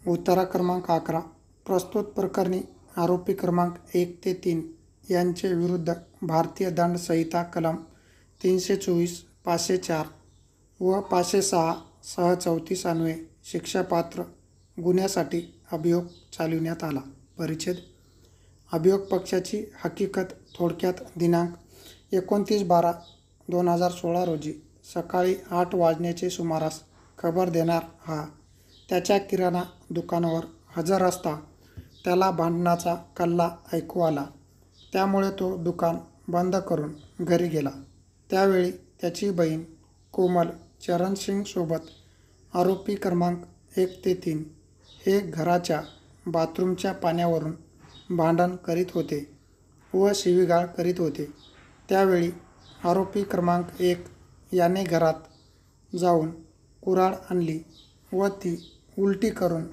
उतारा क्रमांक 11. प्रस्तुत प्रकरणी आरोपी क्रमांक 1 ते 3 यांचे विरुद्ध भारतीय दंड संहिता कलम 324, 504 व 506 सह 34 अन्वये शिक्षापात्र गुन्ह्यासाठी अभियोग चालविण्यात आला. परिच्छेद. अभियोग पक्षाची हकीकत थोडक्यात दिनांक 29/12/2016 रोजी सकाळी 8 वाजण्याचे सुमारास खबर देणारा हा त्याच्या किराणा दुकानावर हजर असता त्याला भांडणाचा कल्ला ऐकू आला. त्यामुळे तो दुकान बंद करून घरी गेला. त्यावेळी त्याची बहीण कोमल चरणसिंग सोबत आरोपी क्रमांक 1 ते 3 हे घराच्या बाथरूमच्या पाण्यावरून भांडण करीत होते व शिवीगाळ करीत होते. त्यावेळी आरोपी क्रमांक 1 याने घरात जाऊन कुऱ्हाड आणली व ती उलटी करून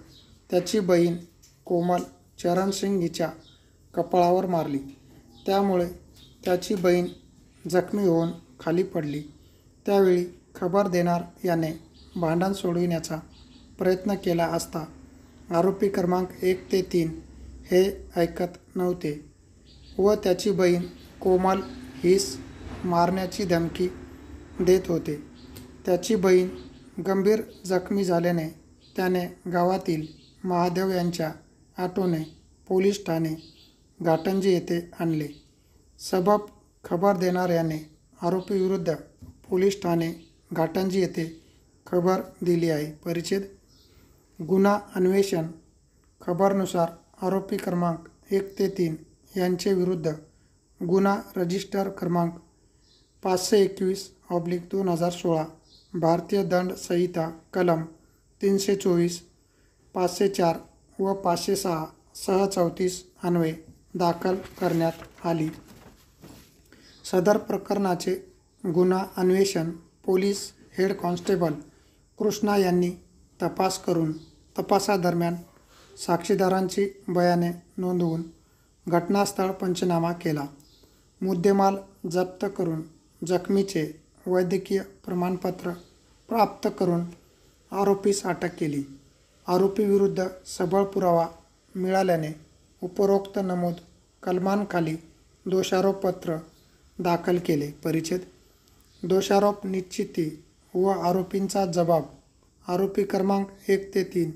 त्याची बहीण कोमल चरणसिंग हिच्या कपाळावर मारली. त्यामुळे त्याची बहीण जखमी होऊन खाली पडली. त्यावेळी खबर देणार याने भांडण सोडविण्याचा प्रयत्न केला असता आरोपी क्रमांक 1 ते 3 हे ऐकत नव्हते व त्याची बहीण कोमल हिस मारण्याची धमकी देत होते. त्याची बहीण गंभीर जखमी झाल्याने त्याने गावातील महादेव यांच्या ऑटोने पोलीस ठाणे घाटंजी येथे आणले. सबब खबर देणार याने आरोपीविरुद्ध पोलीस ठाणे घाटंजी येथे खबर दिली आहे. परिच्छेद. गुन्हा अन्वेषण खबरनुसार आरोपी क्रमांक 1 ते 3 यांचे विरुद्ध गुन्हा रजिस्टर क्रमांक 521/2016 भारतीय दंड संहिता कलम 324, 504 व 506 सह 34 अन्वये दाखल करण्यात आली. सदर प्रकरणाचे गुन्हा अन्वेषण पोलीस हेड कॉन्स्टेबल कृष्णा यांनी तपास करून तपासादरम्यान साक्षीदारांची बयाने नोंदवून घटनास्थळ पंचनामा केला. मुद्देमाल जप्त करून जखमीचे वैद्यकीय प्रमाणपत्र प्राप्त करून आरोपीस अटक केली. आरोपीविरुद्ध सबळ पुरावा मिळाल्याने उपरोक्त नमूद कलमांखाली दोषारोपपत्र दाखल केले. परिच्छेद. दोषारोप निश्चिती व आरोपींचा जबाब. आरोपी क्रमांक 1 ते 3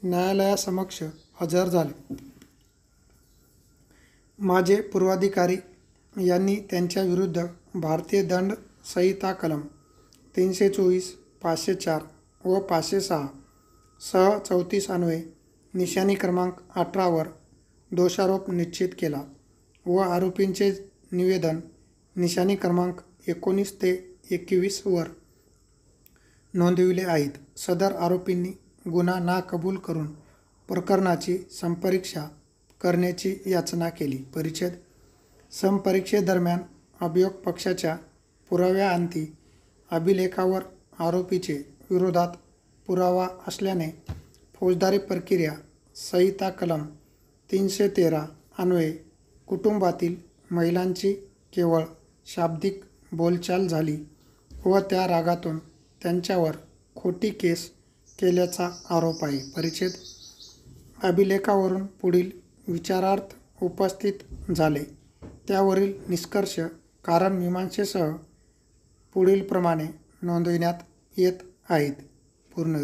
न्यायालयासमक्ष हजर झाले. माझे पूर्वाधिकारी यांनी त्यांच्या विरुद्ध भारतीय दंड संहिता कलम 324, 504 व 506 सह 34 अन्वये निशाणी क्रमांक 18 वर दोषारोप निश्चित केला व आरोपींचे निवेदन निशाणी क्रमांक 19 ते 21 वर नोंदविले आहेत. सदर आरोपींनी गुन्हा नाकबूल करून प्रकरणाची संपरीक्षा करण्याची याचना केली. परिच्छेद. संपरीक्षेदरम्यान अभियोग पक्षाच्या पुराव्याअंती अभिलेखावर आरोपीचे विरोधात पुरावा असल्याने फौजदारी प्रक्रिया संहिता कलम 313 अन्वये कुटुंबातील महिलांची केवळ शाब्दिक बोलचाल झाली व त्या रागातून त्यांच्यावर खोटी केस केल्याचा आरोप आहे. परिच्छेद. अभिलेखावरून पुढील विचारार्थ उपस्थित झाले त्यावरील निष्कर्ष कारण मीमांसेसह पुढीलप्रमाणे नोंदविण्यात येत आहेत. पूर्ण